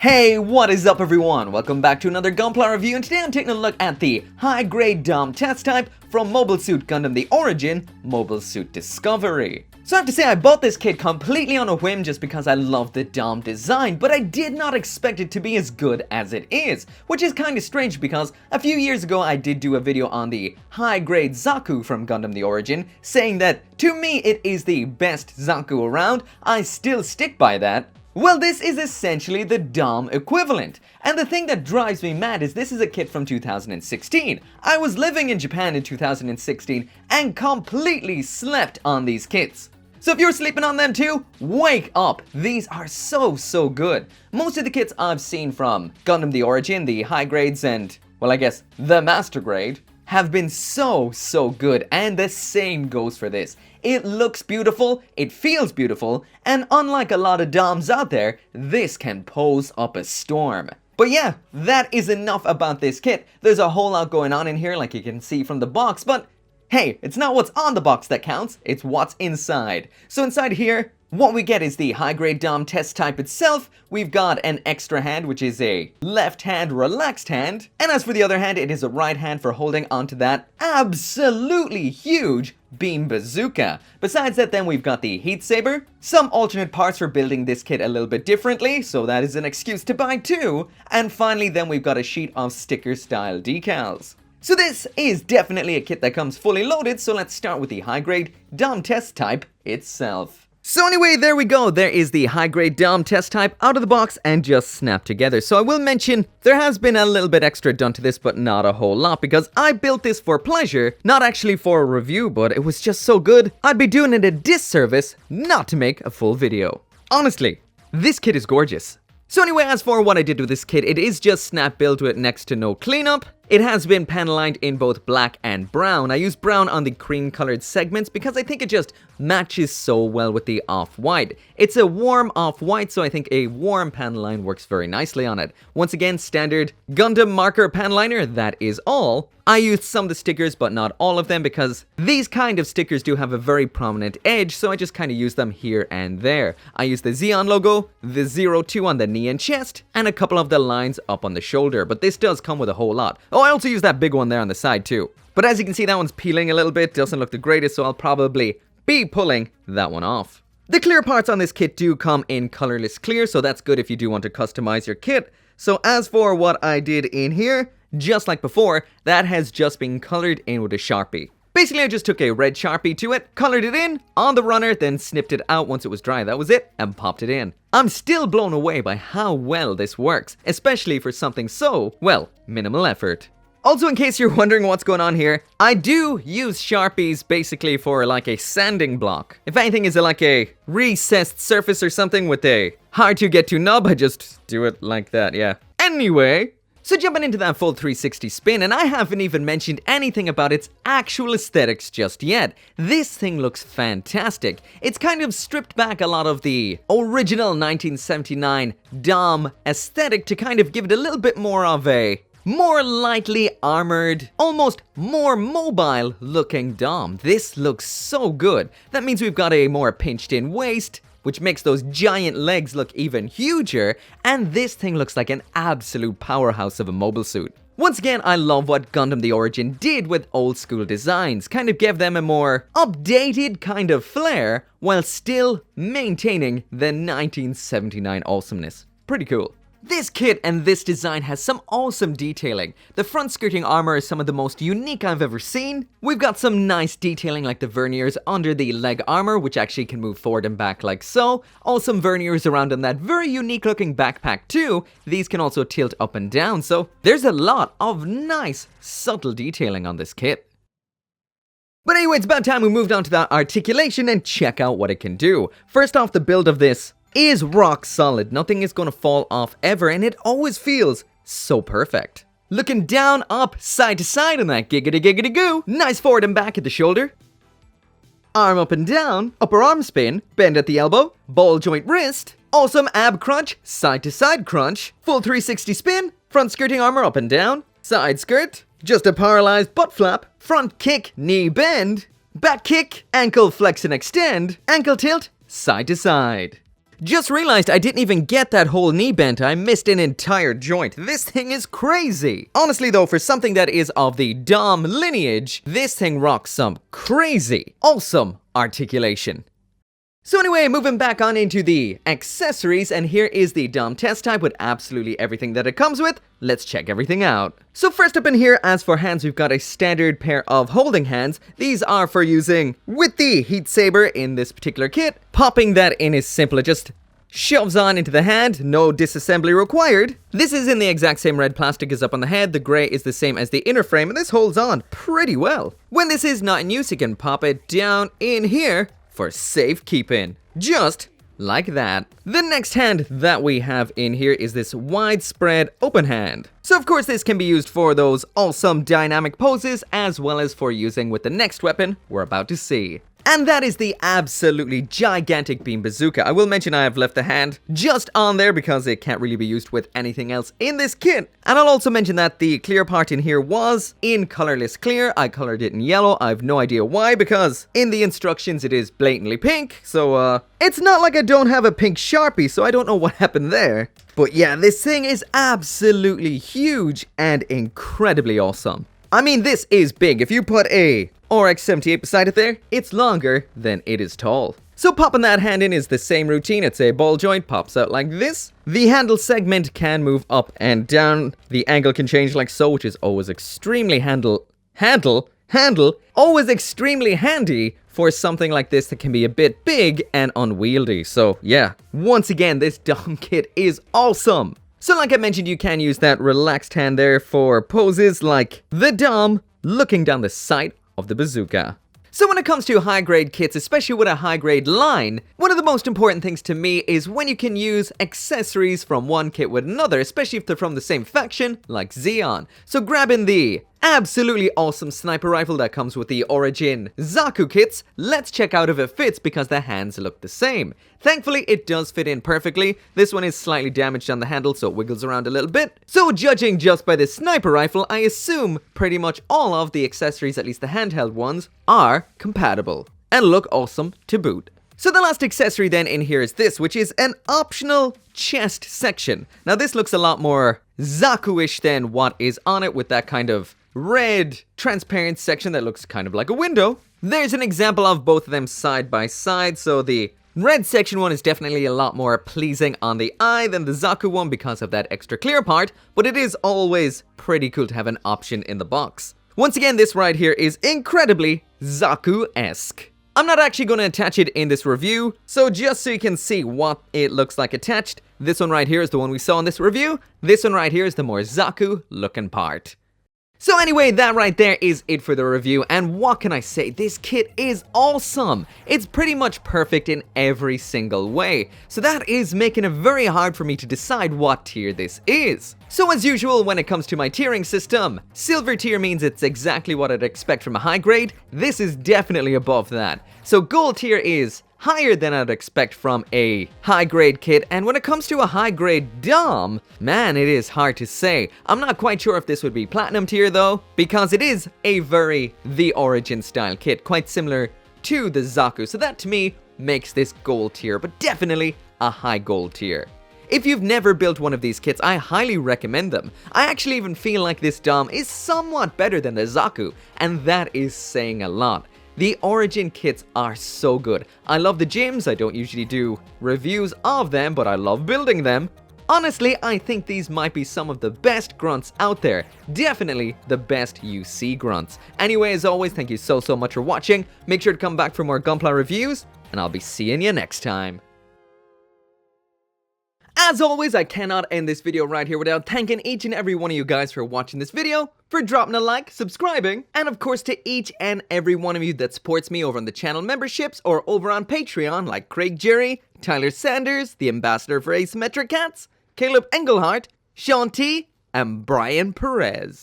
Hey, what is up everyone? Welcome back to another Gunpla review, and today I'm taking a look at the high-grade DOM test type from Mobile Suit Gundam The Origin, Mobile Suit Discovery. So I have to say I bought this kit completely on a whim just because I love the DOM design, but I did not expect it to be as good as it is, which is kinda strange because a few years ago I did do a video on the high-grade Zaku from Gundam The Origin, saying that to me it is the best Zaku around. I still stick by that. Well, this is essentially the DOM equivalent, and the thing that drives me mad is this is a kit from 2016. I was living in Japan in 2016 and completely slept on these kits. So if you're sleeping on them too, wake up! These are so good. Most of the kits I've seen from Gundam The Origin, the high grades and, well, I guess, the master grade, have been so good, and the same goes for this. It looks beautiful, it feels beautiful, and unlike a lot of DOMs out there, this can pose up a storm. But yeah, that is enough about this kit. There's a whole lot going on in here like you can see from the box, but hey, it's not what's on the box that counts, it's what's inside. So inside here, what we get is the high-grade DOM test type itself. We've got an extra hand, which is a left hand relaxed hand. And as for the other hand, it is a right hand for holding onto that absolutely huge beam bazooka. Besides that, then we've got the heat saber, some alternate parts for building this kit a little bit differently, so that is an excuse to buy two. And finally, then we've got a sheet of sticker-style decals. So this is definitely a kit that comes fully loaded, so let's start with the high-grade DOM test type itself. So anyway, there we go. There is the high-grade DOM test type out of the box and just snapped together. So I will mention there has been a little bit extra done to this, but not a whole lot, because I built this for pleasure, not actually for a review, but it was just so good, I'd be doing it a disservice not to make a full video. Honestly, this kit is gorgeous. So anyway, as for what I did with this kit, it is just snap built with next to no cleanup. It has been panel lined in both black and brown. I used brown on the cream colored segments because I think it just matches so well with the off-white. It's a warm off-white, so I think a warm panel line works very nicely on it. Once again, standard Gundam marker panel liner, that is all. I used some of the stickers, but not all of them, because these kind of stickers do have a very prominent edge, so I just kind of use them here and there. I used the Xeon logo, the 02 on the knee and chest, and a couple of the lines up on the shoulder, but this does come with a whole lot. Oh, I also use that big one there on the side too. But as you can see, that one's peeling a little bit, doesn't look the greatest, so I'll probably be pulling that one off. The clear parts on this kit do come in colorless clear, so that's good if you do want to customize your kit. So as for what I did in here, just like before, that has just been colored in with a Sharpie. Basically, I just took a red Sharpie to it, colored it in on the runner, then snipped it out once it was dry. That was it, and popped it in. I'm still blown away by how well this works, especially for something so, well, minimal effort. Also, in case you're wondering what's going on here, I do use Sharpies basically for like a sanding block. If anything is like a recessed surface or something with a hard to get to nub, I just do it like that, yeah. Anyway, so jumping into that full 360 spin, and I haven't even mentioned anything about its actual aesthetics just yet. This thing looks fantastic. It's kind of stripped back a lot of the original 1979 DOM aesthetic to kind of give it a little bit more of a more lightly armored, almost more mobile looking DOM. This looks so good. That means we've got a more pinched in waist, which makes those giant legs look even huger, and this thing looks like an absolute powerhouse of a mobile suit. Once again, I love what Gundam The Origin did with old school designs, kind of gave them a more updated kind of flair, while still maintaining the 1979 awesomeness. Pretty cool. This kit and this design has some awesome detailing. The front skirting armor is some of the most unique I've ever seen. We've got some nice detailing like the verniers under the leg armor, which actually can move forward and back like so. Awesome verniers around on that very unique looking backpack too. These can also tilt up and down, so there's a lot of nice subtle detailing on this kit. But anyway, it's about time we moved on to that articulation and check out what it can do. First off, the build of this is rock solid. Nothing is going to fall off ever, and it always feels so perfect. Looking down, up, side to side on that giggity goo. Nice forward and back at the shoulder. Arm up and down, upper arm spin, bend at the elbow, ball joint wrist. Awesome ab crunch, side to side crunch. Full 360 spin, front skirting armor up and down. Side skirt, just a paralyzed butt flap. Front kick, knee bend. Back kick, ankle flex and extend. Ankle tilt, side to side. Just realized I didn't even get that whole knee bent. I missed an entire joint. This thing is crazy. Honestly though, for something that is of the DOM lineage, this thing rocks some crazy, awesome articulation. So anyway, moving back on into the accessories, and here is the DOM test type with absolutely everything that it comes with. Let's check everything out. So first up in here, as for hands, we've got a standard pair of holding hands. These are for using with the heat saber in this particular kit. Popping that in is simple, it just shoves on into the hand, no disassembly required. This is in the exact same red plastic as up on the head, the grey is the same as the inner frame, and this holds on pretty well. When this is not in use, you can pop it down in here for safekeeping, just like that. The next hand that we have in here is this widespread open hand. So of course this can be used for those awesome dynamic poses as well as for using with the next weapon we're about to see. And that is the absolutely gigantic beam bazooka. I will mention I have left the hand just on there because it can't really be used with anything else in this kit. And I'll also mention that the clear part in here was in colorless clear. I colored it in yellow. I have no idea why because in the instructions it is blatantly pink. So it's not like I don't have a pink Sharpie, so I don't know what happened there. But yeah, this thing is absolutely huge and incredibly awesome. I mean, this is big. If you put a RX-78 beside it there, it's longer than it is tall. So popping that hand in is the same routine. It's a ball joint, pops out like this. The handle segment can move up and down. The angle can change like so, which is always extremely always extremely handy for something like this that can be a bit big and unwieldy. So yeah, once again, this DOM kit is awesome. So like I mentioned, you can use that relaxed hand there for poses like the DOM looking down the sight of the bazooka. So when it comes to high-grade kits, especially with a high-grade line, one of the most important things to me is when you can use accessories from one kit with another, especially if they're from the same faction, like Zeon. So grabbing the absolutely awesome sniper rifle that comes with the Origin Zaku kits, let's check out if it fits because the hands look the same. Thankfully, it does fit in perfectly. This one is slightly damaged on the handle, so it wiggles around a little bit. So judging just by the sniper rifle, I assume pretty much all of the accessories, at least the handheld ones, are compatible and look awesome to boot. So the last accessory then in here is this, which is an optional chest section. Now this looks a lot more Zaku-ish than what is on it with that kind of red transparent section that looks kind of like a window. There's an example of both of them side by side, so the red section one is definitely a lot more pleasing on the eye than the Zaku one because of that extra clear part, but it is always pretty cool to have an option in the box. Once again, this right here is incredibly Zaku-esque. I'm not actually going to attach it in this review, so just so you can see what it looks like attached, this one right here is the one we saw in this review. This one right here is the more Zaku looking part. So anyway, that right there is it for the review, and what can I say? This kit is awesome! It's pretty much perfect in every single way, so that is making it very hard for me to decide what tier this is. So as usual, when it comes to my tiering system, silver tier means it's exactly what I'd expect from a high grade. This is definitely above that. So gold tier is higher than I'd expect from a high-grade kit, and when it comes to a high-grade DOM, man, it is hard to say. I'm not quite sure if this would be platinum tier though, because it is a very The Origin style kit, quite similar to the Zaku, so that to me makes this gold tier, but definitely a high gold tier. If you've never built one of these kits, I highly recommend them. I actually even feel like this DOM is somewhat better than the Zaku, and that is saying a lot. The Origin kits are so good. I love the gyms, I don't usually do reviews of them, but I love building them. Honestly, I think these might be some of the best grunts out there. Definitely the best UC grunts. Anyway, as always, thank you so much for watching. Make sure to come back for more Gunpla reviews, and I'll be seeing you next time. As always, I cannot end this video right here without thanking each and every one of you guys for watching this video, for dropping a like, subscribing, and of course to each and every one of you that supports me over on the channel memberships or over on Patreon like Craig Jerry, Tyler Sanders, the ambassador for Asymmetric Cats, Caleb Engelhart, Sean T, and Brian Perez.